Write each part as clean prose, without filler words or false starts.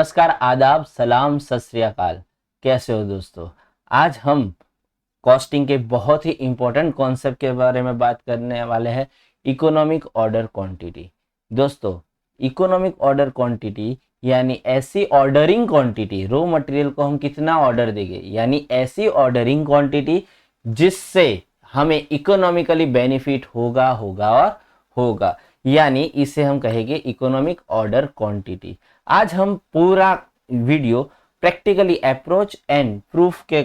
नमस्कार, आदाब, सलाम, सत श्री अकाल। कैसे हो दोस्तों? आज हम कॉस्टिंग के बहुत ही इंपॉर्टेंट कॉन्सेप्ट के बारे में बात करने वाले हैं, इकोनॉमिक ऑर्डर क्वांटिटी। दोस्तों, इकोनॉमिक ऑर्डर क्वांटिटी यानी ऐसी ऑर्डरिंग क्वांटिटी, रॉ मटेरियल को हम कितना ऑर्डर देंगे, यानी ऐसी ऑर्डरिंग क्वांटिटी जिससे हमें इकोनॉमिकली बेनिफिट होगा और होगा, यानी इसे हम कहेंगे इकोनॉमिक ऑर्डर क्वांटिटी। आज हम पूरा video practically approach and proof के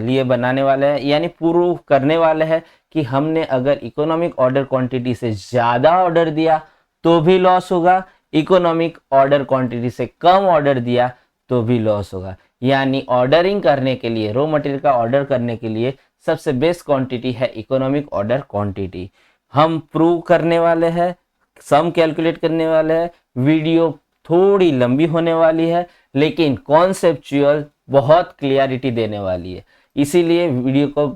लिए बनाने वाले हैं, यानी प्रूफ करने वाले हैं कि हमने अगर इकोनॉमिक ऑर्डर क्वांटिटी से ज़्यादा ऑर्डर दिया तो भी लॉस होगा, इकोनॉमिक ऑर्डर क्वांटिटी से कम ऑर्डर दिया तो भी लॉस होगा। यानी ऑर्डरिंग करने के लिए, रॉ मटेरियल का ऑर्डर करने के लिए सबसे बेस्ट क्वांटिटी है इकोनॉमिक ऑर्डर क्वांटिटी। हम प्रूव करने वाले हैं, सम कैलकुलेट करने वाले हैं। वीडियो थोड़ी लंबी होने वाली है लेकिन कॉन्सेप्चुअल बहुत क्लियरिटी देने वाली है, इसीलिए वीडियो को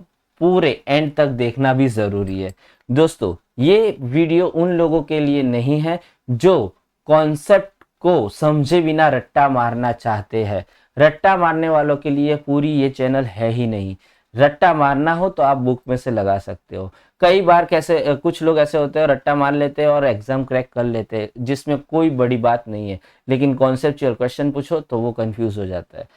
पूरे एंड तक देखना भी ज़रूरी है। दोस्तों, ये वीडियो उन लोगों के लिए नहीं है जो कॉन्सेप्ट को समझे बिना रट्टा मारना चाहते हैं। रट्टा मारने वालों के लिए पूरी ये चैनल है ही नहीं। रट्टा मारना हो तो आप बुक में से लगा सकते हो। कई बार कैसे कुछ लोग ऐसे होते हैं, रट्टा मार लेते हैं और एग्जाम क्रैक कर लेते हैं, जिसमें कोई बड़ी बात नहीं है, लेकिन कॉन्सेप्चुअल क्वेश्चन पूछो तो वो कंफ्यूज हो जाता है।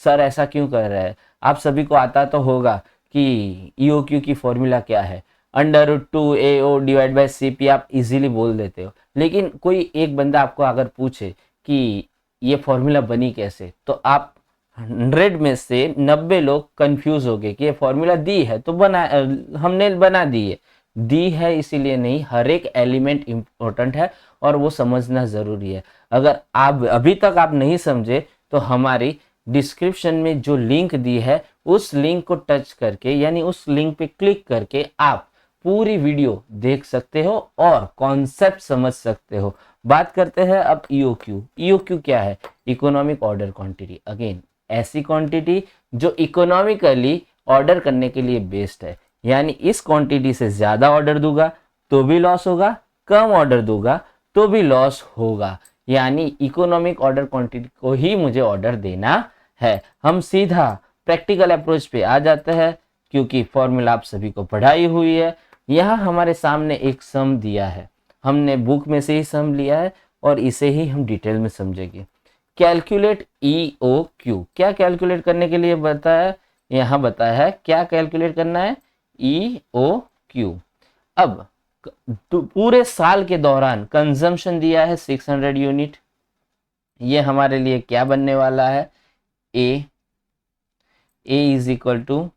सर ऐसा क्यों कर रहा है? आप सभी को आता तो होगा कि ईओक्यू की फॉर्मूला क्या है, √2AO डिवाइड बाय CP आप इजीली बोल देते हो, लेकिन कोई एक बंदा आपको अगर पूछे कि ये फॉर्मूला बनी कैसे, तो आप 100 में से 90 लोग कंफ्यूज हो गए कि ये फॉर्मूला दी है तो हमने बना दी है इसीलिए नहीं, हर एक एलिमेंट इम्पोर्टेंट है और वो समझना ज़रूरी है। अगर आप अभी तक आप नहीं समझे तो हमारी डिस्क्रिप्शन में जो लिंक दी है उस लिंक को टच करके, यानी उस लिंक पे क्लिक करके आप पूरी वीडियो देख सकते हो और कॉन्सेप्ट समझ सकते हो। बात करते हैं अब ईओक्यू क्या है? Economic order quantity. अगेन, ऐसी क्वांटिटी जो इकोनॉमिकली ऑर्डर करने के लिए बेस्ट है, यानी इस क्वांटिटी से ज़्यादा ऑर्डर दूंगा तो भी लॉस होगा, कम ऑर्डर दूंगा तो भी लॉस होगा, यानी इकोनॉमिक ऑर्डर क्वांटिटी को ही मुझे ऑर्डर देना है। हम सीधा प्रैक्टिकल अप्रोच पे आ जाते हैं, क्योंकि फॉर्मूला आप सभी को पढ़ाई हुई है। यहाँ हमारे सामने एक सम दिया है, हमने बुक में से ही सम लिया है और इसे ही हम डिटेल में समझेंगे। कैलकुलेट EOQ, क्या कैलकुलेट करने के लिए बताया? यहाँ बताया है क्या कैलकुलेट करना है, EOQ। अब पूरे साल के दौरान कंजम्पशन दिया है 600 यूनिट। ये हमारे लिए क्या बनने वाला है? A is equal to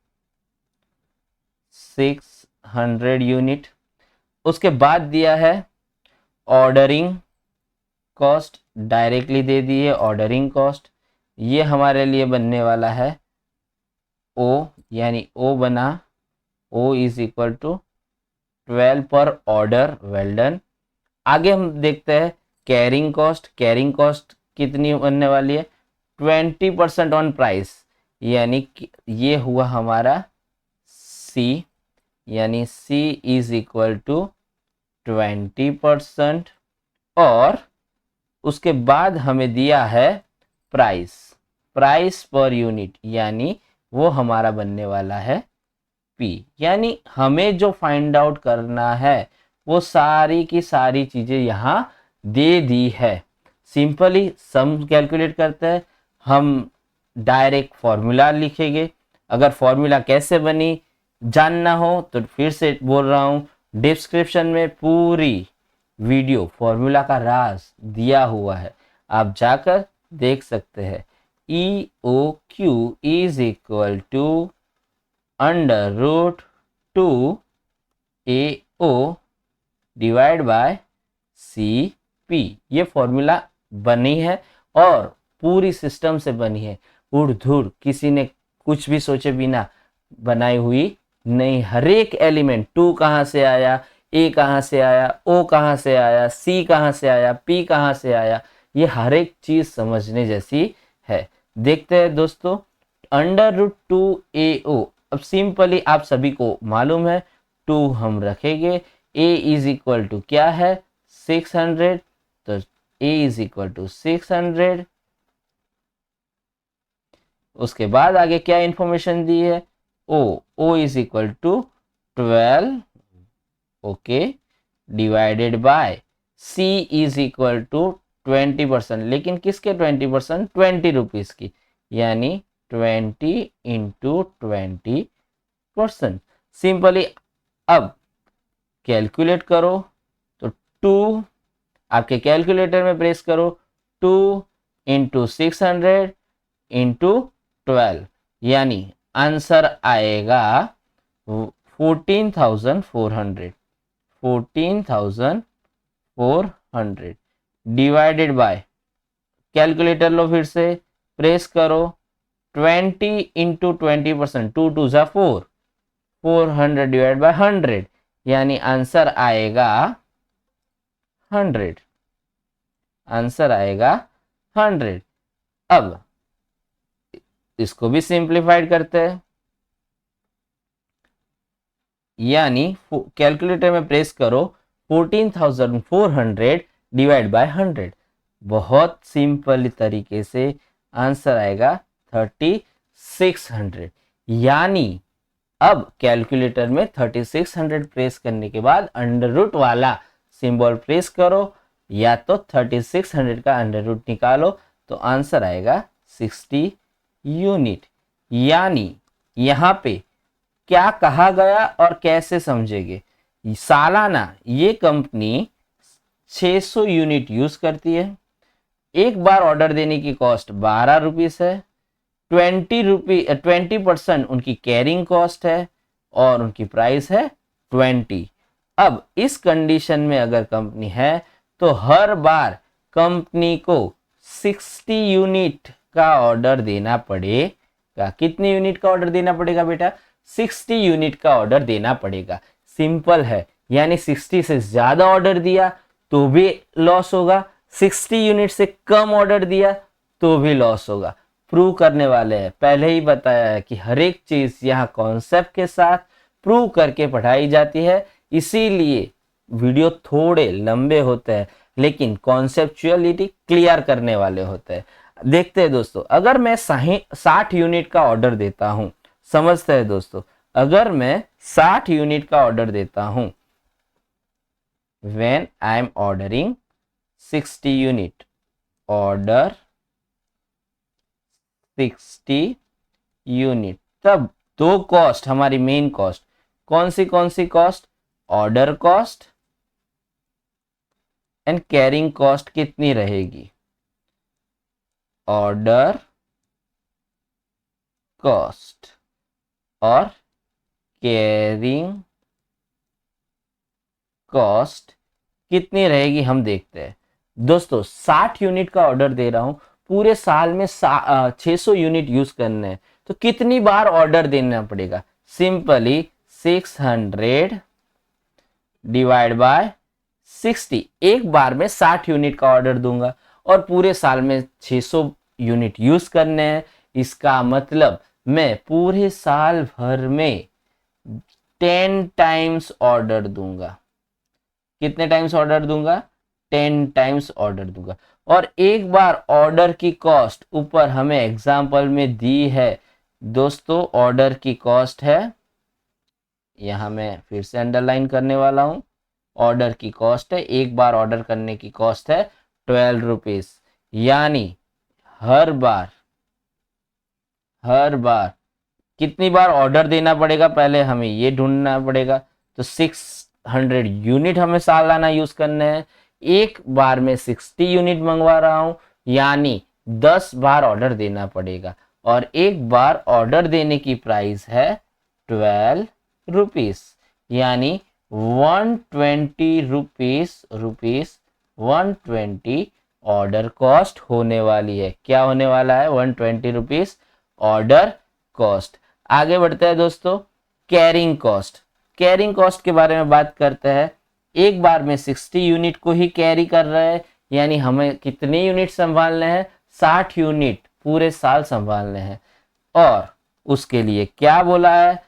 600 unit. उसके बाद दिया है ऑर्डरिंग कॉस्ट, डायरेक्टली दे दी है ऑर्डरिंग कॉस्ट। ये हमारे लिए बनने वाला है O, यानी O बना, O इज इक्वल टू 12 पर ऑर्डर, वेल डन। आगे हम देखते हैं कैरिंग कॉस्ट कितनी बनने वाली है? 20% ऑन प्राइस, यानी ये हुआ हमारा C, यानी C इज इक्वल टू 20%। और उसके बाद हमें दिया है प्राइस पर यूनिट, यानी वो हमारा बनने वाला है P। यानी हमें जो फाइंड आउट करना है वो सारी की सारी चीज़ें यहाँ दे दी है। सिंपली सम कैलकुलेट करते हैं, हम डायरेक्ट फॉर्मूला लिखेंगे। अगर फॉर्मूला कैसे बनी जानना हो तो फिर से बोल रहा हूँ, डिस्क्रिप्शन में पूरी वीडियो फॉर्मूला का राज दिया हुआ है, आप जाकर देख सकते हैं। EOQ is equal to √2AO divide by CP। ये फॉर्मूला बनी है और पूरी सिस्टम से बनी है, उड़ धुड़ किसी ने कुछ भी सोचे बिना बनाई हुई नहीं। हर एक एलिमेंट, 2 कहाँ से आया, A कहाँ से आया, O कहाँ से आया, C कहाँ से आया, P कहाँ से आया, ये हर एक चीज़ समझने जैसी है। देखते हैं दोस्तों, √2AO। अब सिंपली आप सभी को मालूम है 2 हम रखेंगे, A इज इक्वल टू क्या है 600, तो A इज इक्वल टू 600 उसके बाद आगे क्या इंफॉर्मेशन दी है, O is equal to 12, okay, divided by C is equal to 20%, लेकिन किसके 20%, 20 रुपीज की, यानी 20 इंटू 20%। सिंपली अब कैलकुलेट करो तो 2, आपके कैलकुलेटर में प्रेस करो 2 इंटू 600 इंटू 12, यानी आंसर आएगा 14,400, 14,400 डिवाइडेड बाय, कैलकुलेटर लो फिर से, प्रेस करो 20 इंटू 20%, 2 2 जा 4, 400 डिवाइड बाय 100, यानी आंसर आएगा 100, आंसर आएगा 100। अब इसको भी सिंप्लीफाइड करते हैं, यानी कैलकुलेटर में प्रेस करो 14,400 डिवाइड बाय 100, बहुत सिंपल तरीके से आंसर आएगा 3600। यानी अब कैलकुलेटर में 3600 प्रेस करने के बाद अंडर रूट वाला सिंबल प्रेस करो, या तो 3600 का अंडर रूट निकालो, तो आंसर आएगा 60 यूनिट। यानी यहाँ पे क्या कहा गया और कैसे समझेंगे, सालाना ये कंपनी 600 यूनिट यूज करती है, एक बार ऑर्डर देने की कॉस्ट 12 रुपीज है, 20% उनकी कैरिंग कॉस्ट है और उनकी प्राइस है 20। अब इस कंडीशन में अगर कंपनी है तो हर बार कंपनी को 60 यूनिट का ऑर्डर देना पड़ेगा। कितने यूनिट का ऑर्डर देना पड़ेगा बेटा, 60 यूनिट का ऑर्डर देना पड़ेगा। सिंपल है, यानी 60 से ज्यादा ऑर्डर दिया तो भी लॉस होगा, 60 यूनिट से कम ऑर्डर दिया तो भी लॉस होगा। प्रूव करने वाले हैं, पहले ही बताया है कि हर एक चीज यहाँ कॉन्सेप्ट के साथ प्रूव करके पढ़ाई जाती है, इसीलिए वीडियो थोड़े लंबे होते हैं लेकिन कॉन्सेप्चुअलिटी क्लियर करने वाले होते हैं। देखते हैं दोस्तों, अगर मैं 60 यूनिट का ऑर्डर देता हूं, समझते हैं दोस्तों, अगर मैं 60 यूनिट का ऑर्डर देता हूं, when I am ordering 60 unit, order 60 unit, तब दो कॉस्ट हमारी मेन कॉस्ट, कौन सी cost, order cost and carrying cost कितनी रहेगी, ऑर्डर कॉस्ट और कैरिंग कॉस्ट कितनी रहेगी हम देखते हैं। दोस्तों 60 यूनिट का ऑर्डर दे रहा हूं, पूरे साल में 600 यूनिट यूज करने हैं, तो कितनी बार ऑर्डर देना पड़ेगा, सिंपली 600 डिवाइड बाय 60, एक बार में 60 यूनिट का ऑर्डर दूंगा और पूरे साल में 600 यूनिट यूज करने हैं, इसका मतलब मैं पूरे साल भर में 10 टाइम्स ऑर्डर दूंगा। कितने टाइम्स ऑर्डर दूंगा, 10 टाइम्स ऑर्डर दूंगा। और एक बार ऑर्डर की कॉस्ट ऊपर हमें एग्जाम्पल में दी है दोस्तों, ऑर्डर की कॉस्ट है, यहां मैं फिर से अंडरलाइन करने वाला हूं, ऑर्डर की कॉस्ट है, एक बार ऑर्डर करने की कॉस्ट है 12 रुपीज, यानी हर बार कितनी बार ऑर्डर देना पड़ेगा, पहले हमें ये ढूंढना पड़ेगा। तो 600 यूनिट हमें सालाना यूज करने हैं, एक बार में 60 यूनिट मंगवा रहा हूं, यानी 10 बार ऑर्डर देना पड़ेगा और एक बार ऑर्डर देने की प्राइस है 12 रुपीस, यानी 120 रुपीस 120 ऑर्डर कॉस्ट होने वाली है। क्या होने वाला है, 120 रुपीस ऑर्डर कॉस्ट। आगे बढ़ते हैं दोस्तों, कैरिंग कॉस्ट। कैरिंग कॉस्ट के बारे में बात करते हैं। एक बार में 60 यूनिट को ही कैरी कर रहे हैं, यानी हमें कितने यूनिट संभालने हैं, 60 यूनिट पूरे साल संभालने हैं। और उसके लिए क्या बोला है,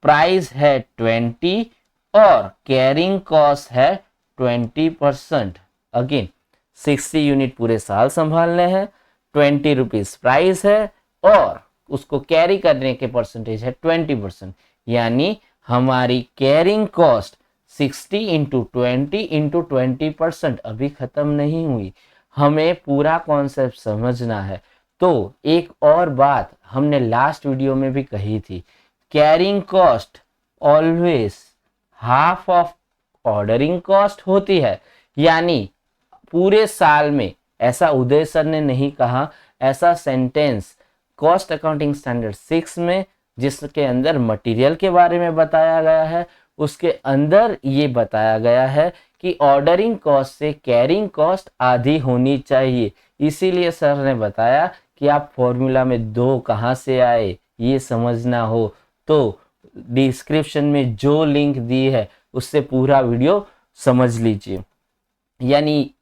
प्राइस है 20 और कैरिंग कॉस्ट है 20%। अगेन 60 यूनिट पूरे साल संभालने हैं, 20 रुपीज प्राइस है और उसको कैरी करने के परसेंटेज है 20%, यानी हमारी कैरिंग कॉस्ट 60 इंटू 20% अभी खत्म नहीं हुई, हमें पूरा कॉन्सेप्ट समझना है। तो एक और बात हमने लास्ट वीडियो में भी कही थी, carrying cost always half of ordering cost होती है, यानी पूरे साल में, ऐसा उदय सर ने नहीं कहा, ऐसा सेंटेंस कॉस्ट अकाउंटिंग स्टैंडर्ड 6 में, जिसके अंदर मटेरियल के बारे में बताया गया है, उसके अंदर ये बताया गया है कि ऑर्डरिंग कॉस्ट से कैरिंग कॉस्ट आधी होनी चाहिए। इसीलिए सर ने बताया कि आप फॉर्मूला में दो कहाँ से आए ये समझना हो तो डिस्क्रिप्शन में जो लिंक दी है उससे पूरा वीडियो समझ लीजिए। यानी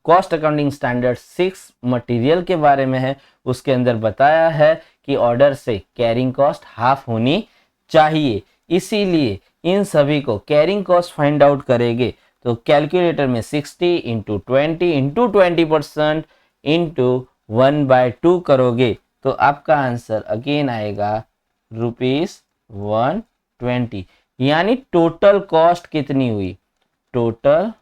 कॉस्ट अकाउंटिंग स्टैंडर्ड 6 मटेरियल के बारे में है, उसके अंदर बताया है कि ऑर्डर से कैरिंग कॉस्ट हाफ होनी चाहिए। इसीलिए इन सभी को कैरिंग कॉस्ट फाइंड आउट करेंगे तो कैलकुलेटर में 60 इंटू 20% इंटू 1/2 करोगे तो आपका आंसर अगेन आएगा ₹120। यानी टोटल कॉस्ट कितनी हुई, टोटल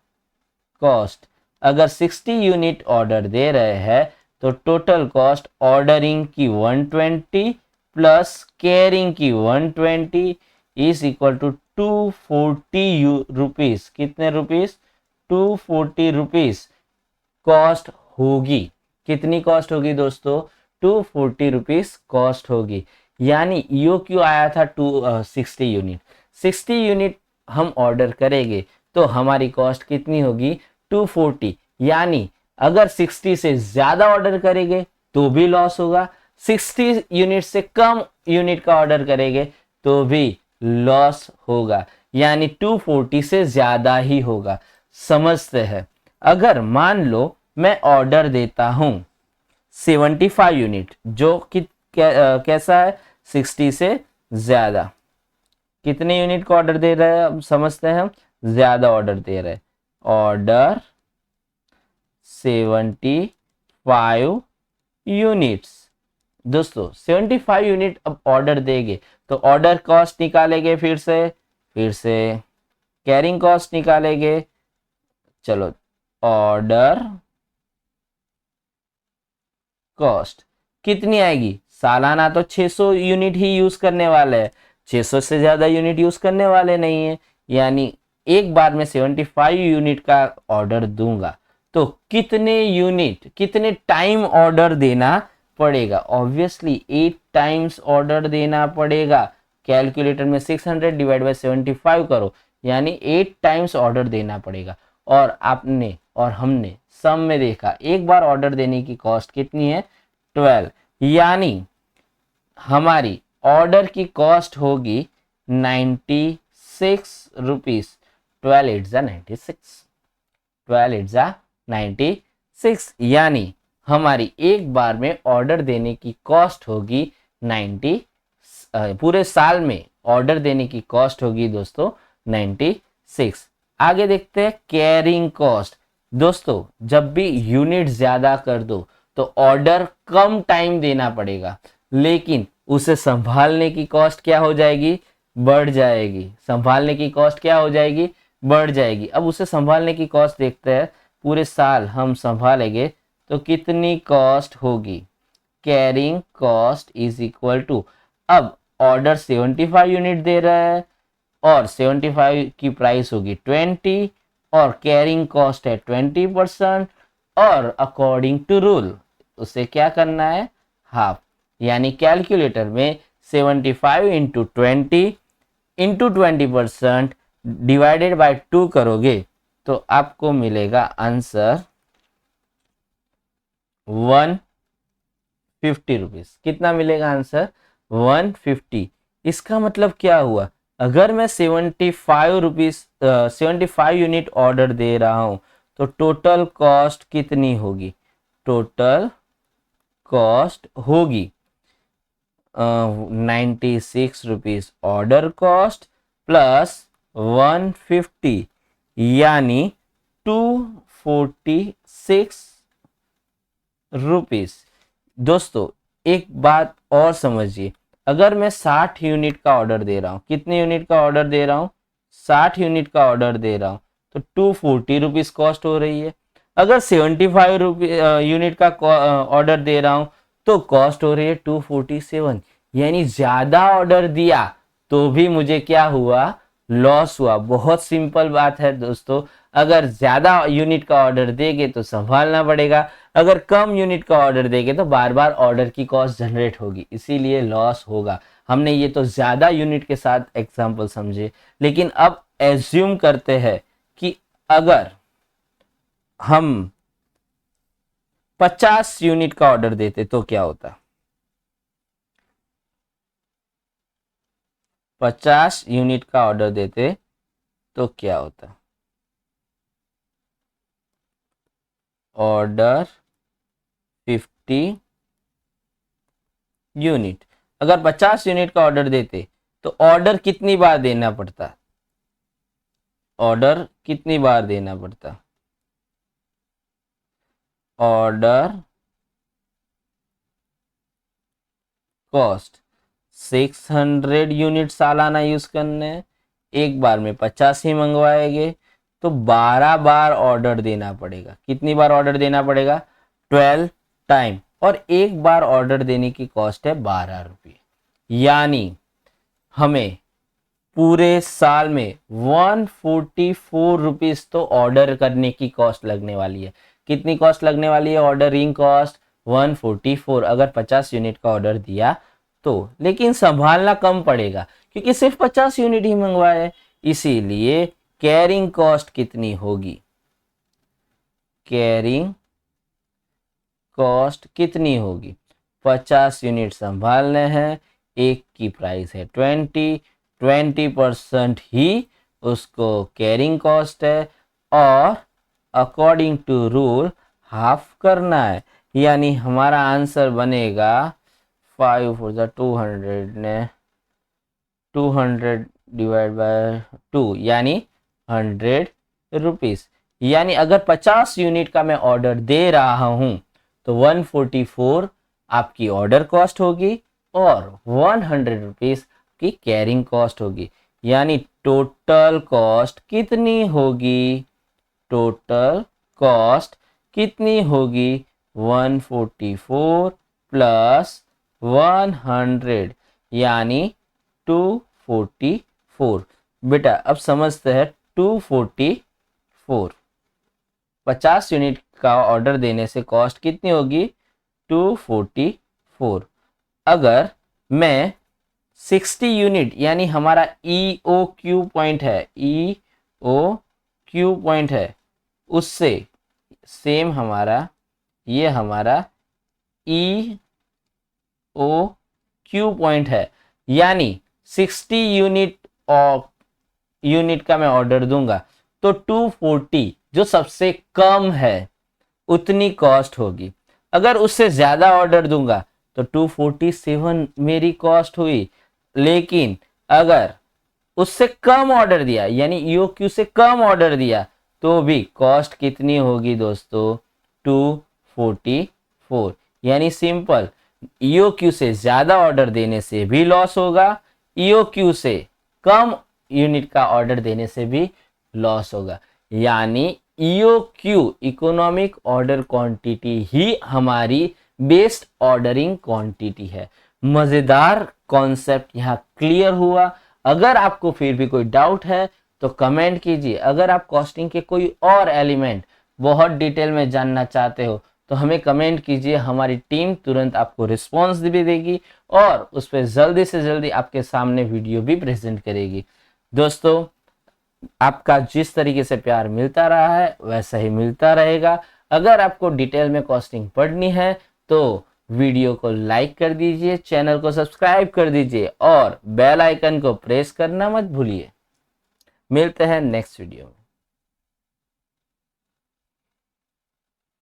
कॉस्ट अगर 60 यूनिट ऑर्डर दे रहे हैं तो टोटल कॉस्ट ऑर्डरिंग की 120 प्लस कैरिंग की 120 इज इक्वल टू 240 रुपीज। कितने रुपीज, 240 रुपीज कॉस्ट होगी। कितनी कॉस्ट होगी दोस्तों, 240 रुपीज कॉस्ट होगी। यानी यो क्यों आया था 60 यूनिट, 60 यूनिट हम ऑर्डर करेंगे तो हमारी कॉस्ट कितनी होगी 240। यानी अगर 60 से ज्यादा ऑर्डर करेंगे तो भी लॉस होगा, 60 यूनिट से कम यूनिट का ऑर्डर करेंगे तो भी लॉस होगा, यानी 240 से ज्यादा ही होगा। समझते हैं, अगर मान लो मैं ऑर्डर देता हूं 75 यूनिट जो कि कैसा है 60 से ज्यादा, कितने यूनिट का ऑर्डर दे रहे हैं, अब समझते हैं हम, ज्यादा ऑर्डर दे रहे हैं, ऑर्डर 75 यूनिट्स। दोस्तों 75 यूनिट अब ऑर्डर देंगे तो ऑर्डर कॉस्ट निकालेंगे, फिर से कैरिंग कॉस्ट निकालेंगे। चलो ऑर्डर कॉस्ट कितनी आएगी, सालाना तो 600 यूनिट ही यूज करने वाले हैं, 600 से ज्यादा यूनिट यूज करने वाले नहीं है, यानी एक बार में 75 यूनिट का ऑर्डर दूंगा तो कितने यूनिट, कितने टाइम ऑर्डर देना पड़ेगा, ऑब्वियसली 8 टाइम्स ऑर्डर देना पड़ेगा। कैलकुलेटर में 600 डिवाइड बाय 75 करो, यानी 8 टाइम्स ऑर्डर देना पड़ेगा। और आपने और हमने सम में देखा एक बार ऑर्डर देने की कॉस्ट कितनी है 12, यानी हमारी ऑर्डर की कॉस्ट होगी 96 रुपीज। 12 8 96, 12 8 96, यानी हमारी एक बार में ऑर्डर देने की कॉस्ट होगी 90, पूरे साल में ऑर्डर देने की कॉस्ट होगी दोस्तों 96। आगे देखते हैं कैरिंग कॉस्ट। दोस्तों जब भी यूनिट ज्यादा कर दो तो ऑर्डर कम टाइम देना पड़ेगा, लेकिन उसे संभालने की कॉस्ट क्या हो जाएगी, बढ़ जाएगी। संभालने की कॉस्ट क्या हो जाएगी, बढ़ जाएगी। अब उसे संभालने की कॉस्ट देखते हैं, पूरे साल हम संभालेंगे तो कितनी कॉस्ट होगी, carrying cost is equal to, अब ऑर्डर 75 यूनिट दे रहा है और 75 की प्राइस होगी 20 और कैरिंग कॉस्ट है 20%, और अकॉर्डिंग टू रूल उसे क्या करना है, हाफ। यानी कैलकुलेटर में 75 इंटू 20 इंटू 20% डिवाइडेड बाय 2 करोगे तो आपको मिलेगा आंसर 150 रुपीज। कितना मिलेगा आंसर, 150। इसका मतलब क्या हुआ, अगर मैं 75 रुपीज 75 यूनिट ऑर्डर दे रहा हूं तो टोटल कॉस्ट कितनी होगी, टोटल कॉस्ट होगी 96 रुपीज ऑर्डर कॉस्ट प्लस 150, यानी 246 रुपीज। दोस्तों एक बात और समझिए, अगर मैं 60 यूनिट का ऑर्डर दे रहा हूँ, कितने यूनिट का ऑर्डर दे रहा हूँ, 60 यूनिट का ऑर्डर दे रहा हूँ, तो 240 रुपीज कॉस्ट हो रही है। अगर 75 यूनिट का ऑर्डर दे रहा हूँ तो कॉस्ट हो रही है 247। यानी ज्यादा ऑर्डर दिया तो भी मुझे क्या हुआ, लॉस हुआ। बहुत सिंपल बात है दोस्तों, अगर ज्यादा यूनिट का ऑर्डर देंगे तो संभालना पड़ेगा, अगर कम यूनिट का ऑर्डर देंगे तो बार बार ऑर्डर की कॉस्ट जनरेट होगी, इसीलिए लॉस होगा। हमने ये तो ज्यादा यूनिट के साथ एग्जांपल समझे, लेकिन अब एज्यूम करते हैं कि अगर हम 50 यूनिट का ऑर्डर देते तो क्या होता। 50 यूनिट का ऑर्डर देते तो क्या होता। ऑर्डर 50 यूनिट, अगर 50 यूनिट का ऑर्डर देते तो ऑर्डर कितनी बार देना पड़ता, ऑर्डर कितनी बार देना पड़ता। ऑर्डर कॉस्ट 600 यूनिट सालाना यूज करने, एक बार में 50 ही मंगवाएंगे तो 12 बार ऑर्डर देना पड़ेगा। कितनी बार ऑर्डर देना पड़ेगा, 12 टाइम, और एक बार ऑर्डर देने की कॉस्ट है 12 रुपये। यानी हमें पूरे साल में 144 रुपीज तो ऑर्डर करने की कॉस्ट लगने वाली है। कितनी कॉस्ट लगने वाली है, ऑर्डरिंग कॉस्ट 144, अगर 50 यूनिट का ऑर्डर दिया तो। लेकिन संभालना कम पड़ेगा क्योंकि सिर्फ 50 यूनिट ही मंगवाए है, इसीलिए कैरिंग कॉस्ट कितनी होगी, कैरिंग कॉस्ट कितनी होगी, 50 यूनिट संभालने हैं, एक की प्राइस है 20% ही उसको कैरिंग कॉस्ट है, और अकॉर्डिंग टू रूल हाफ करना है। यानी हमारा आंसर बनेगा 5 4 200 ने 200 डिवाइड बाय 2 यानी 100 रुपीज। यानी अगर 50 यूनिट का मैं ऑर्डर दे रहा हूं तो 144 आपकी ऑर्डर कॉस्ट होगी और 100 रुपीज की कैरिंग कॉस्ट होगी। यानी टोटल कॉस्ट कितनी होगी, टोटल कॉस्ट कितनी होगी, 144 प्लस 100 यानी 244। बेटा अब समझते हैं 244, 50 यूनिट का ऑर्डर देने से कॉस्ट कितनी होगी, 244। अगर मैं 60 यूनिट यानी हमारा EOQ पॉइंट है, EOQ पॉइंट है, उससे सेम हमारा ये हमारा EOQ पॉइंट है, यानी 60 यूनिट का मैं ऑर्डर दूंगा तो 240 जो सबसे कम है उतनी कॉस्ट होगी। अगर उससे ज्यादा ऑर्डर दूंगा तो 247 मेरी कॉस्ट हुई। लेकिन अगर उससे कम ऑर्डर दिया यानी EOQ से कम ऑर्डर दिया तो भी कॉस्ट कितनी होगी दोस्तों, 244। यानी सिंपल, EOQ से ज्यादा ऑर्डर देने से भी लॉस होगा, EOQ से कम यूनिट का ऑर्डर देने से भी लॉस होगा। यानी EOQ इकोनॉमिक ऑर्डर क्वांटिटी ही हमारी बेस्ट ऑर्डरिंग क्वांटिटी है। मजेदार कॉन्सेप्ट यहाँ क्लियर हुआ। अगर आपको फिर भी कोई डाउट है तो कमेंट कीजिए। अगर आप कॉस्टिंग के कोई और एलिमेंट बहुत डिटेल में जानना चाहते हो तो हमें कमेंट कीजिए, हमारी टीम तुरंत आपको रिस्पॉन्स भी देगी और उस पर जल्दी से जल्दी आपके सामने वीडियो भी प्रेजेंट करेगी। दोस्तों आपका जिस तरीके से प्यार मिलता रहा है वैसा ही मिलता रहेगा। अगर आपको डिटेल में कॉस्टिंग पढ़नी है तो वीडियो को लाइक कर दीजिए, चैनल को सब्सक्राइब कर दीजिए और बेल आइकन को प्रेस करना मत भूलिए। मिलते हैं नेक्स्ट वीडियो में।